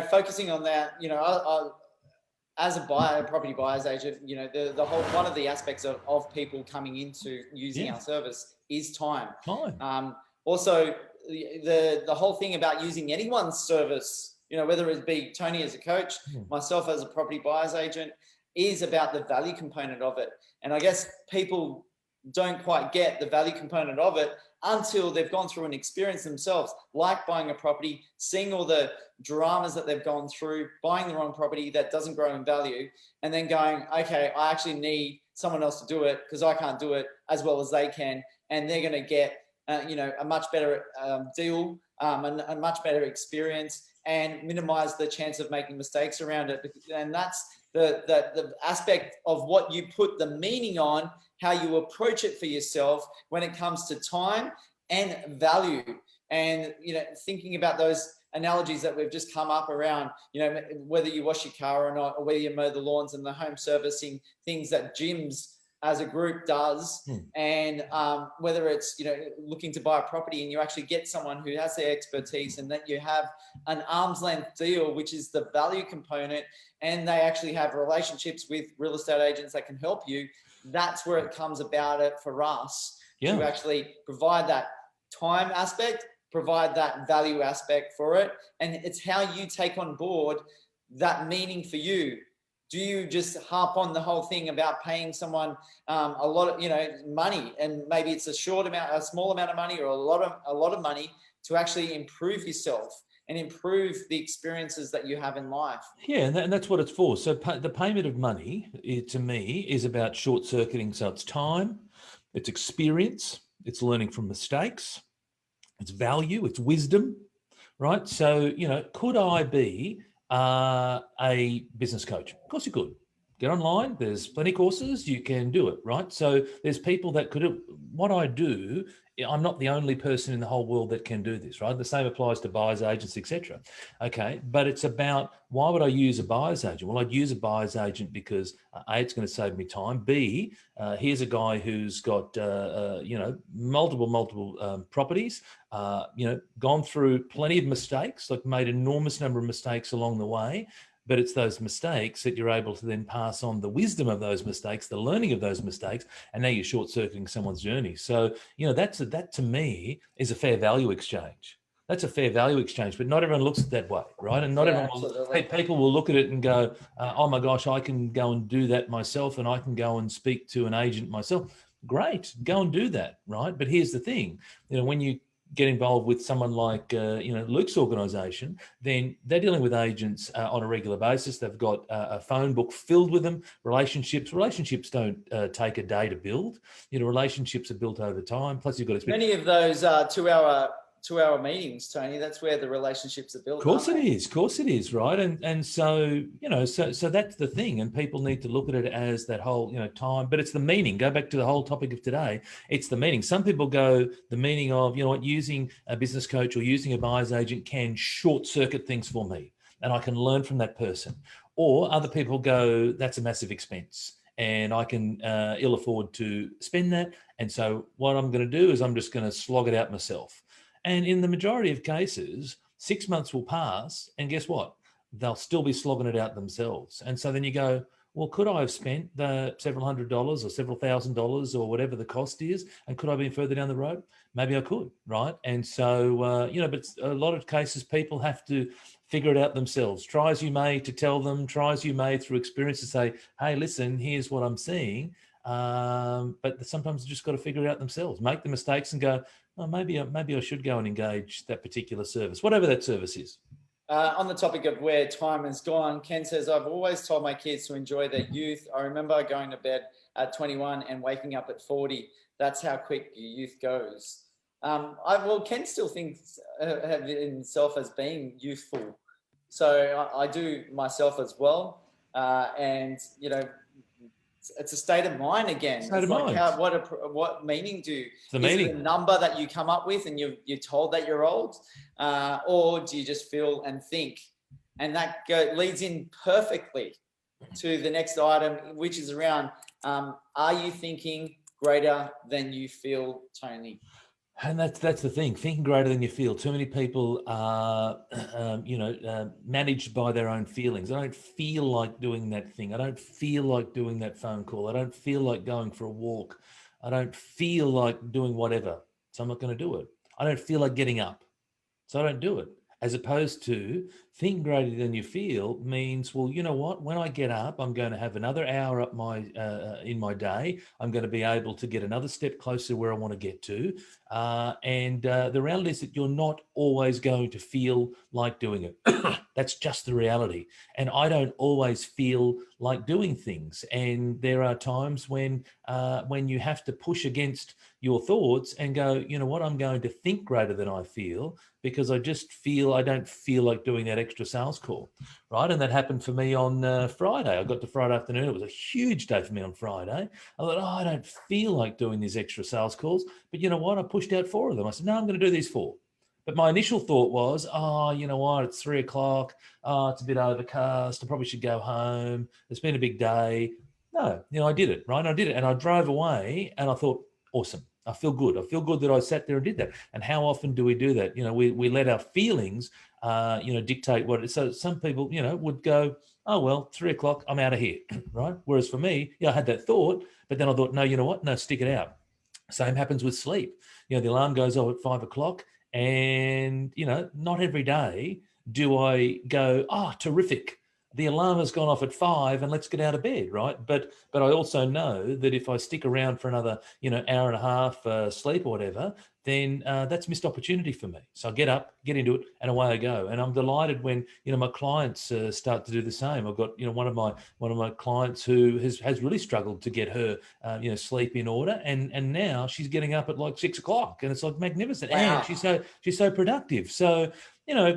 focusing on that, as a property buyer's agent, the whole, one of the aspects of people coming into using our service is time. Also, the whole thing about using anyone's service, whether it be Tony as a coach, myself as a property buyer's agent, is about the value component of it. And I guess people don't quite get the value component of it until they've gone through an experience themselves, like buying a property, seeing all the dramas that they've gone through, buying the wrong property that doesn't grow in value, and then going, okay, I actually need someone else to do it because I can't do it as well as they can. And they're going to get, a much better deal, and a much better experience, and minimize the chance of making mistakes around it. And that's the aspect of what you put the meaning on, how you approach it for yourself when it comes to time and value. And, thinking about those analogies that we've just come up around, whether you wash your car or not, or whether you mow the lawns, and the home servicing things that gyms as a group does, and whether it's, looking to buy a property and you actually get someone who has the expertise, and that you have an arm's length deal, which is the value component, and they actually have relationships with real estate agents that can help you. That's where it comes about it for us to actually provide that time aspect, provide that value aspect for it. And it's how you take on board that meaning for you. Do you just harp on the whole thing about paying someone a lot of money, and maybe it's a small amount of money, or a lot of money, to actually improve yourself and improve the experiences that you have in life? Yeah, and that's what it's for. So the payment of money, to me, is about short-circuiting. So it's time, it's experience, it's learning from mistakes, it's value, it's wisdom, right? So, could I be a business coach? Of course you could. Get online. There's plenty of courses. You can do it, right? So there's people that could. What I do, I'm not the only person in the whole world that can do this, right? The same applies to buyers agents, etc. Okay, but it's about, why would I use a buyer's agent? Well, I'd use a buyer's agent because A, it's going to save me time. B, here's a guy who's got multiple properties. Gone through plenty of mistakes, like made an enormous number of mistakes along the way. But it's those mistakes that you're able to then pass on the wisdom of those mistakes, the learning of those mistakes, and now you're short-circuiting someone's journey. So, that to me is a fair value exchange. That's a fair value exchange, but not everyone looks at it that way, right? And not people will look at it and go, oh my gosh, I can go and do that myself, and I can go and speak to an agent myself. Great, go and do that, right? But here's the thing, when you get involved with someone like, Luke's organisation, then they're dealing with agents on a regular basis. They've got a phone book filled with them. Relationships don't take a day to build. Relationships are built over time. Plus, you've got to... Many of those 2-hour meetings, Tony, that's where the relationships are built. Of course it is, right? And so, so that's the thing. And people need to look at it as that whole, time, but it's the meaning. Go back to the whole topic of today. It's the meaning. Some people go the meaning of, using a business coach or using a buyer's agent can short circuit things for me, and I can learn from that person. Or other people go, that's a massive expense, and I can ill afford to spend that. And so what I'm going to do is I'm just going to slog it out myself. And in the majority of cases, 6 months will pass, and guess what? They'll still be slogging it out themselves. And so then you go, well, could I have spent the several $100s or several $1,000s or whatever the cost is, and could I have been further down the road? Maybe I could, right? And so, but a lot of cases, people have to figure it out themselves. Try as you may to tell them, try as you may through experience to say, hey, listen, here's what I'm seeing. But sometimes you just got to figure it out themselves, make the mistakes and go, oh, maybe I should go and engage that particular service, whatever that service is. On the topic of where time has gone, Ken says, I've always told my kids to enjoy their youth. I remember going to bed at 21 and waking up at 40. That's how quick your youth goes. Ken still thinks of himself as being youthful. So I do myself as well. And, it's a state of mind again. State of mind. What meaning do you? The meaning. It a number that you come up with and you're told that you're old, or do you just feel and think? And that leads in perfectly to the next item, which is around, are you thinking greater than you feel, Tony? And that's the thing. Thinking greater than you feel. Too many people are, managed by their own feelings. I don't feel like doing that thing. I don't feel like doing that phone call. I don't feel like going for a walk. I don't feel like doing whatever. So I'm not going to do it. I don't feel like getting up. So I don't do it. As opposed to think greater than you feel means, well, you know what? When I get up, I'm going to have another hour up in my day. I'm going to be able to get another step closer to where I want to get to. And the reality is that you're not always going to feel like doing it. That's just the reality. And I don't always feel like doing things. And there are times when you have to push against your thoughts and go, you know what? I'm going to think greater than I feel, because I just feel I don't feel like doing that extra sales call, right? And that happened for me on Friday. I got to Friday afternoon. It was a huge day for me on Friday. I thought, I don't feel like doing these extra sales calls. But you know what? I pushed out 4 of them. I said, no, I'm going to do these 4. But my initial thought was, you know what? It's 3 o'clock. It's a bit overcast. I probably should go home. It's been a big day. No, I did it, right? I did it. And I drove away and I thought, awesome. I feel good. I feel good that I sat there and did that. And how often do we do that? We let our feelings, dictate what it is. So some people, would go, oh, well, 3 o'clock, I'm out of here, right? Whereas for me, I had that thought, but then I thought, no, you know what? No, stick it out. Same happens with sleep. The alarm goes off at 5 o'clock and, not every day do I go, terrific. The alarm has gone off at 5 and let's get out of bed, right? But I also know that if I stick around for another, hour and a half sleep or whatever, then that's missed opportunity for me. So I get up, get into it, and away I go. And I'm delighted when, my clients start to do the same. I've got, one of my clients who has really struggled to get her, sleep in order. And now she's getting up at like 6 o'clock and it's like magnificent. Wow. And she's so productive. So,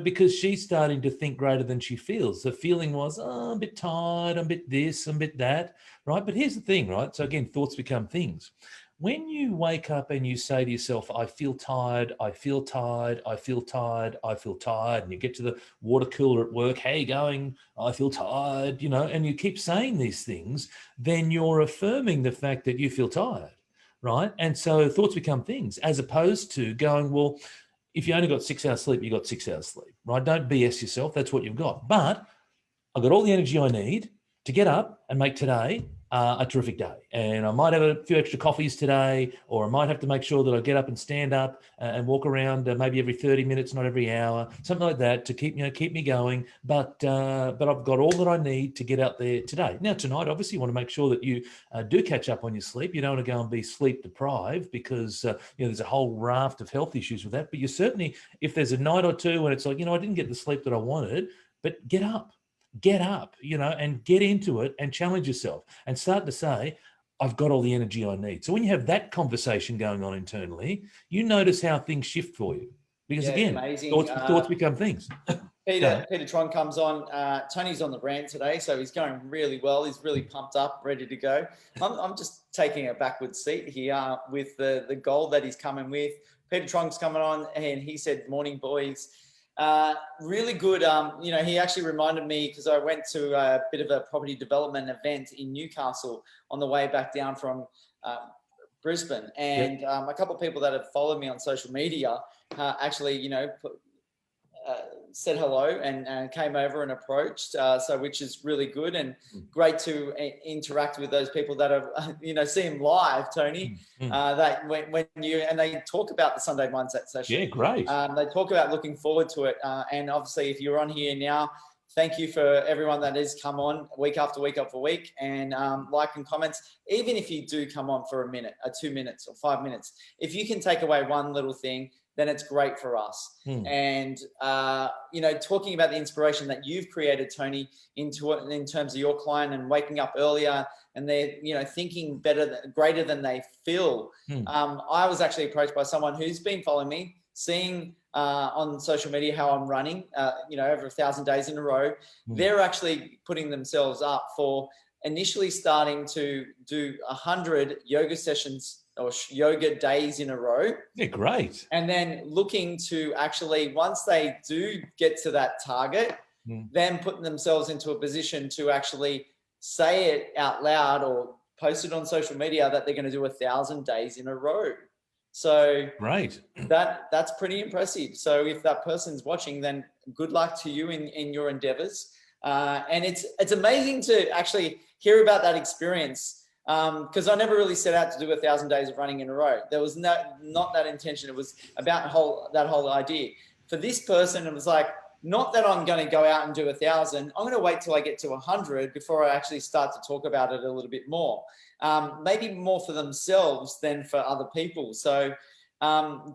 because she's starting to think greater than she feels. The feeling was, I'm a bit tired, I'm a bit this, I'm a bit that, right? But here's the thing, right? So again, thoughts become things. When you wake up and you say to yourself, I feel tired, I feel tired, I feel tired, I feel tired, and you get to the water cooler at work, how you going? I feel tired, and you keep saying these things, then you're affirming the fact that you feel tired, right? And so thoughts become things, as opposed to going, well, if you only got 6 hours sleep, you got 6 hours sleep, right? Don't BS yourself. That's what you've got. But I've got all the energy I need to get up and make today a terrific day. And I might have a few extra coffees today, or I might have to make sure that I get up and stand up and walk around maybe every 30 minutes, not every hour, something like that to keep me going. But I've got all that I need to get out there today. Now, tonight, obviously, you want to make sure that you do catch up on your sleep. You don't want to go and be sleep deprived because, there's a whole raft of health issues with that. But you certainly, if there's a night or two when it's like, I didn't get the sleep that I wanted, but get up, and get into it and challenge yourself and start to say, I've got all the energy I need. So when you have that conversation going on internally, you notice how things shift for you. Because again, thoughts become things. Peter Tron comes on. Tony's on the rant today, so he's going really well. He's really pumped up, ready to go. I'm just taking a backward seat here with the goal that he's coming with. Peter Tron's coming on, and he said, morning, boys. Really good. He actually reminded me because I went to a bit of a property development event in Newcastle on the way back down from Brisbane. And a couple of people that have followed me on social media actually, said hello and came over and approached, which is really good and great to interact with those people that are, see him live, Tony. That when they talk about the Sunday Mindset session. Yeah, great. They talk about looking forward to it, and obviously, if you're on here now, thank you for everyone that has come on week after week after week and like and comments. Even if you do come on for a minute, 2 minutes, or 5 minutes, if you can take away one little thing, then it's great for us. And, talking about the inspiration that you've created, Tony, into it in terms of your client and waking up earlier and they're, thinking greater than they feel. I was actually approached by someone who's been following me, seeing on social media how I'm running, over 1,000 days in a row. They're actually putting themselves up for initially starting to do 100 yoga sessions or yoga days in a row. Yeah, great. And then looking to actually, once they do get to that target, then putting themselves into a position to actually say it out loud or post it on social media that they're going to do 1,000 days in a row. So right. That's pretty impressive. So if that person's watching, then good luck to you in your endeavors. And it's amazing to actually hear about that experience, because I never really set out to do 1,000 days of running in a row. There was not that intention. It was about that whole idea. For this person, it was like, not that I'm going to go out and do 1,000. I'm going to wait till I get to 100 before I actually start to talk about it a little bit more. Maybe more for themselves than for other people. So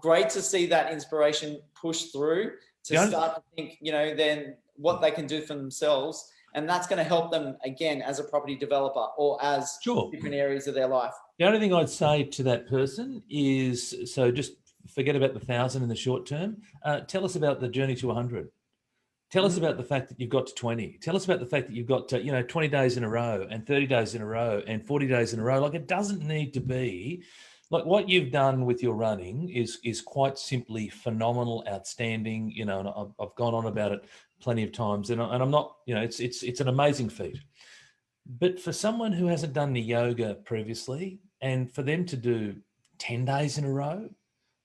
great to see that inspiration push through to start to think, then what they can do for themselves. And that's going to help them, again, as a property developer or as different areas of their life. The only thing I'd say to that person is, so just forget about the 1,000 in the short term. Tell us about the journey to 100. Tell us about the fact that you've got to 20. Tell us about the fact that you've got to, 20 days in a row and 30 days in a row and 40 days in a row. Like, it doesn't need to be like what you've done with your running is quite simply phenomenal, outstanding, and I've gone on about it plenty of times, and I'm not, it's an amazing feat. But for someone who hasn't done the yoga previously, and for them to do 10 days in a row,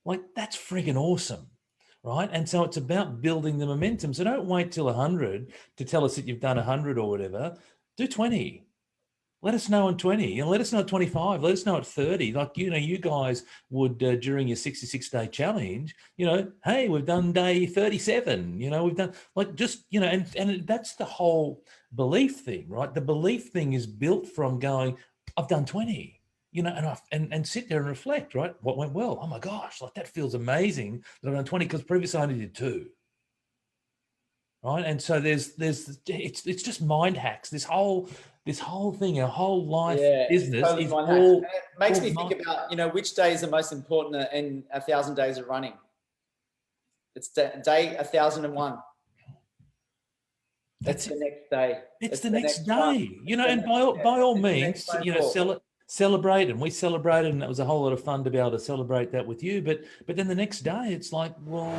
like, that's friggin' awesome. Right. And so it's about building the momentum. So don't wait till 100 to tell us that you've done 100 or whatever. Do 20. Let us know on 20, and let us know at 25. Let us know at 30. Like, you guys would during your 66-day challenge, hey, we've done day 37. We've done, like, just, and that's the whole belief thing, right? The belief thing is built from going, I've done 20. And sit there and reflect, right? What went well? Oh my gosh, like, that feels amazing that I've done 20, because previously I only did 2. Right. And so it's just mind hacks. This whole thing, our whole life business totally is all. It makes me think about, which day is the most important in 1,000 days of running. It's day 1,001. That's the next day. It's the next day. And by all means, celebrate, and we celebrated, and that was a whole lot of fun to be able to celebrate that with you. But then the next day, it's like, well,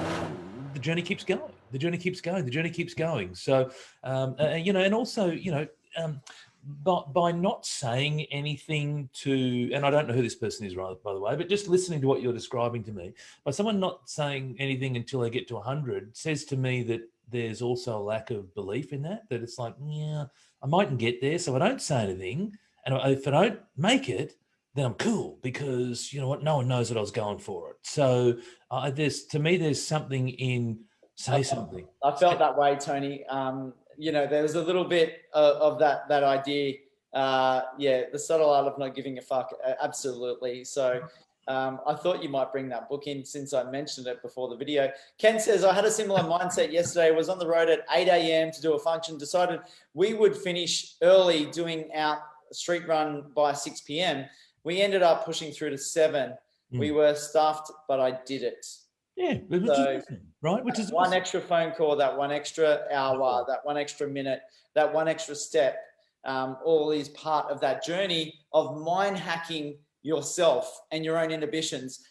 the journey keeps going. The journey keeps going. The journey keeps going. So, and also, by not saying anything to, and I don't know who this person is, right, by the way, but just listening to what you're describing to me, by someone not saying anything until they get to 100 says to me that there's also a lack of belief in that it's like, yeah, I mightn't get there, so I don't say anything. And if I don't make it, then I'm cool, because you know what? No one knows that I was going for it. So there's something in something. I felt that way, Tony. There was a little bit of that idea. The subtle art of not giving a fuck. Absolutely. So I thought you might bring that book in, since I mentioned it before the video. Ken says, I had a similar mindset yesterday. Was on the road at 8 a.m. to do a function. Decided we would finish early doing our street run by 6 p.m. We ended up pushing through to 7. We were stuffed, but I did it. Yeah, which is awesome, right? Which is one awesome. Extra phone call, that 1 extra hour, that 1 extra minute, that 1 extra step, all is part of that journey of mind hacking yourself and your own inhibitions.